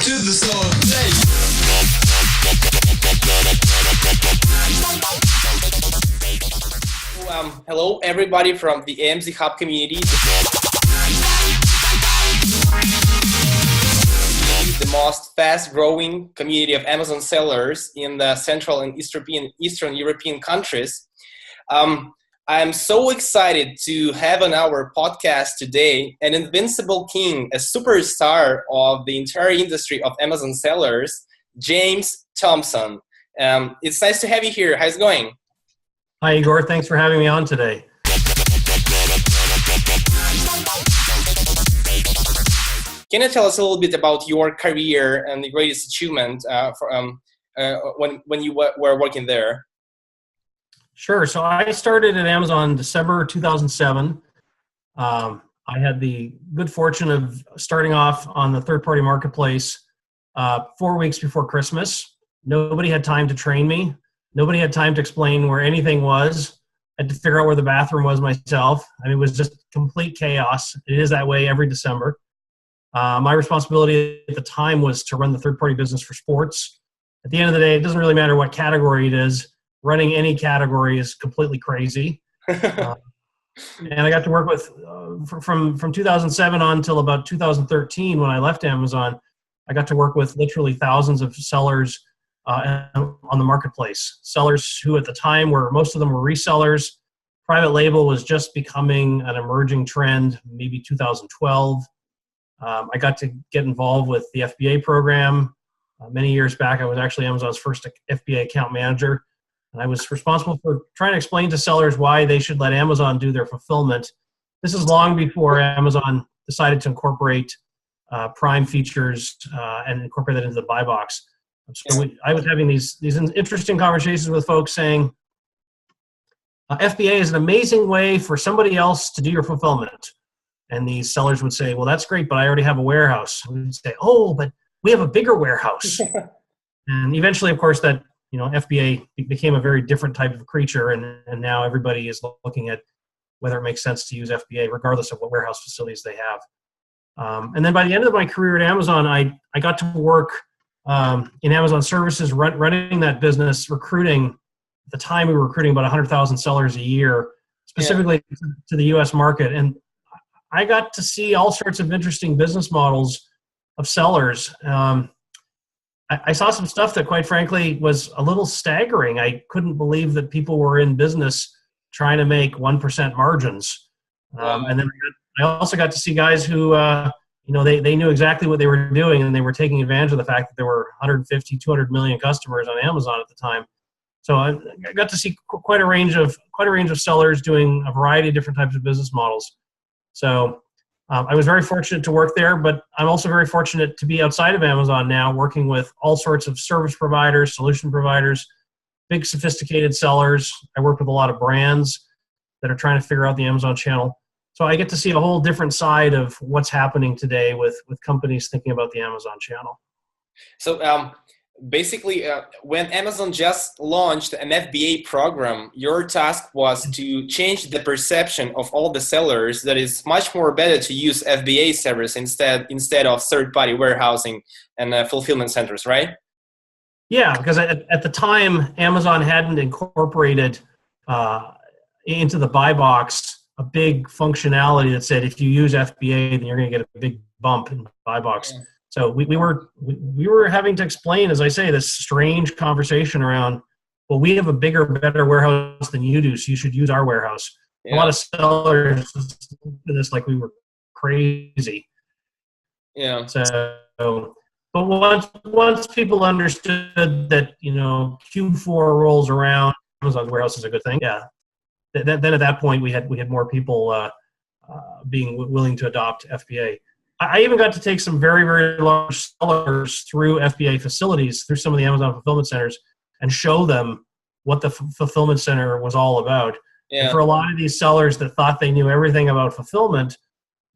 to the soul. Hey. Hello, everybody from the Amzhub community. The most fast-growing community of Amazon sellers in the Central and Eastern European countries. I'm so excited to have on our podcast today an invincible king, a superstar of the entire industry of Amazon sellers, James Thomson. It's nice to have you here. How's it going? Hi, Igor. Thanks for having me on today. Can you tell us a little bit about your career and the greatest achievement when you were working there? Sure. So I started at Amazon in December 2007. I had the good fortune of starting off on the third-party marketplace 4 weeks before Christmas. Nobody had time to train me. Nobody had time to explain where anything was. I had to figure out where the bathroom was myself. I mean, it was just complete chaos. It is that way every December. My responsibility at the time was to run the third-party business for sports. At the end of the day, it doesn't really matter what category it is. Running any category is completely crazy. And I got to work with, from 2007 on until about 2013 when I left Amazon, I got to work with literally thousands of sellers on the marketplace. Sellers who at the time most of them were resellers. Private label was just becoming an emerging trend, maybe 2012. I got to get involved with the FBA program. Many years back, I was actually Amazon's first FBA account manager. And I was responsible for trying to explain to sellers why they should let Amazon do their fulfillment. This is long before Amazon decided to incorporate Prime features and incorporate that into the buy box. So I was having these interesting conversations with folks saying, FBA is an amazing way for somebody else to do your fulfillment. And these sellers would say, well, that's great, but I already have a warehouse. We would say, oh, but we have a bigger warehouse. And eventually, of course, that FBA became a very different type of creature, and now everybody is looking at whether it makes sense to use FBA, regardless of what warehouse facilities they have. And then by the end of my career at Amazon, I got to work in Amazon services, running that business, recruiting. At the time, we were recruiting about 100,000 sellers a year, specifically to the U.S. market. And I got to see all sorts of interesting business models of sellers. I saw some stuff that, quite frankly, was a little staggering. I couldn't believe that people were in business trying to make 1% margins. And then I also got to see guys who, they knew exactly what they were doing, and they were taking advantage of the fact that there were 150, 200 million customers on Amazon at the time. So I got to see quite a range of sellers doing a variety of different types of business models. So I was very fortunate to work there, but I'm also very fortunate to be outside of Amazon now, working with all sorts of service providers, solution providers, big sophisticated sellers. I work with a lot of brands that are trying to figure out the Amazon channel. So I get to see a whole different side of what's happening today with companies thinking about the Amazon channel. So basically, when Amazon just launched an FBA program, your task was to change the perception of all the sellers that it's much more better to use FBA service instead of third-party warehousing and fulfillment centers, right? Yeah, because at the time, Amazon hadn't incorporated into the buy box a big functionality that said if you use FBA, then you're going to get a big bump in the buy box. Yeah. So we were having to explain, as I say, this strange conversation around, well, we have a bigger, better warehouse than you do, so you should use our warehouse. Yeah. A lot of sellers looked at this like we were crazy. Yeah. So, but once people understood that, Q4 rolls around, Amazon warehouse is a good thing. Yeah. Then at that point we had more people being willing to adopt FBA. I even got to take some very, very large sellers through FBA facilities, through some of the Amazon fulfillment centers, and show them what the fulfillment center was all about. Yeah. And for a lot of these sellers that thought they knew everything about fulfillment,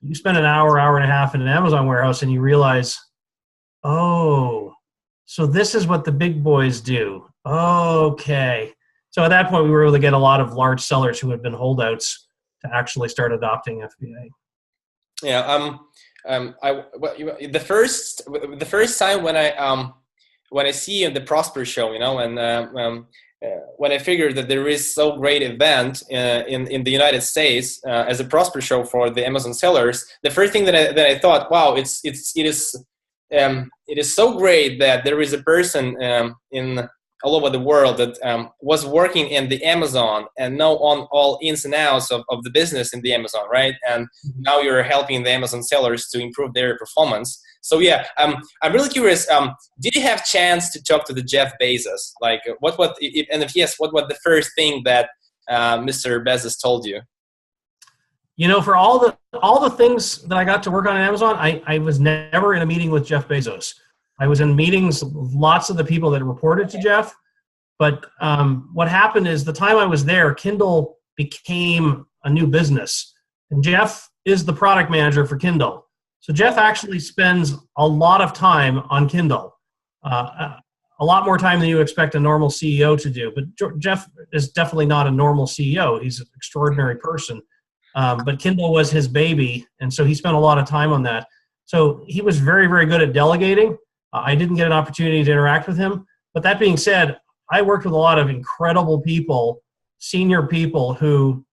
you spend an hour and a half in an Amazon warehouse and you realize, oh, so this is what the big boys do. Okay. So at that point, we were able to get a lot of large sellers who had been holdouts to actually start adopting FBA. Yeah. The first time when I see the Prosper show, and when I figured that there is so great event in the United States as a Prosper show for the Amazon sellers, the first thing that I thought, wow, it is so great that there is a person in all over the world that was working in the Amazon and know on all ins and outs of the business in the Amazon, right? And now you're helping the Amazon sellers to improve their performance. So yeah, I'm really curious. Did you have chance to talk to the Jeff Bezos? Like, and if yes, what was the first thing that Mr. Bezos told you? For all the things that I got to work on at Amazon, I was never in a meeting with Jeff Bezos. I was in meetings with lots of the people that reported to Jeff. But what happened is the time I was there, Kindle became a new business. And Jeff is the product manager for Kindle. So Jeff actually spends a lot of time on Kindle, a lot more time than you expect a normal CEO to do. But Jeff is definitely not a normal CEO. He's an extraordinary person. But Kindle was his baby, and so he spent a lot of time on that. So he was very, very good at delegating. I didn't get an opportunity to interact with him. But that being said, I worked with a lot of incredible people, senior people who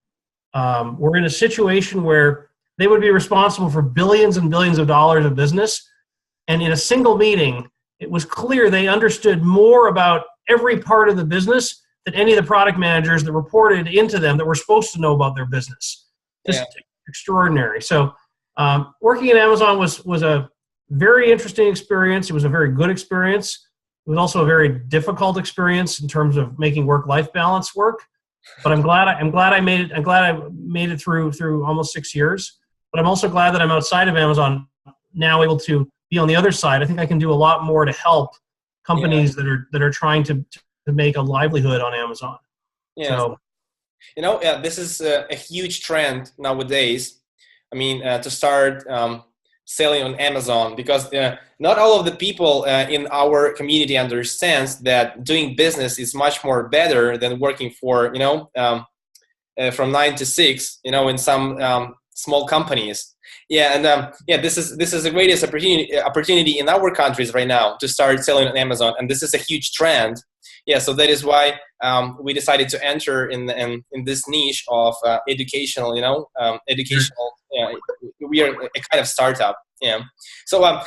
were in a situation where they would be responsible for billions and billions of dollars of business. And in a single meeting, it was clear they understood more about every part of the business than any of the product managers that reported into them that were supposed to know about their business. Just extraordinary. So working at Amazon was a very interesting experience. It was a very good experience. It was also a very difficult experience in terms of making work-life balance work. But I'm glad I made it. I'm glad I made it through almost 6 years. But I'm also glad that I'm outside of Amazon now, able to be on the other side. I think I can do a lot more to help companies that are trying to make a livelihood on Amazon. Yeah. So, this is a huge trend nowadays. I mean, to start selling on Amazon, because not all of the people in our community understands that doing business is much more better than working for, from 9 to 6, in some small companies. Yeah, and this is the greatest opportunity in our countries right now to start selling on Amazon, and this is a huge trend. Yeah, so that is why we decided to enter in this niche of educational. Educational. We are a kind of startup. Yeah. So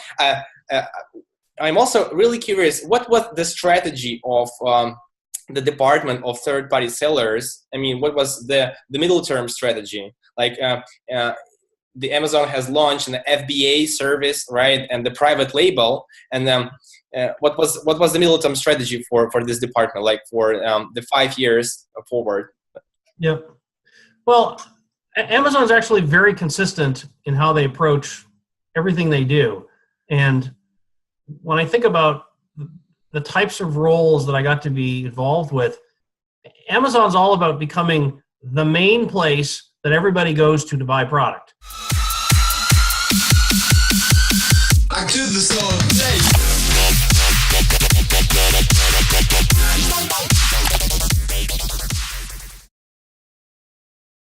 I'm also really curious. What was the strategy of the department of third-party sellers? I mean, what was the middle term strategy? Like the Amazon has launched an FBA service, right, and the private label, and what was the middle term strategy for this department, like for the 5 years forward? Yeah. Well, Amazon's actually very consistent in how they approach everything they do. And when I think about the types of roles that I got to be involved with, Amazon's all about becoming the main place that everybody goes to buy product. I could the soul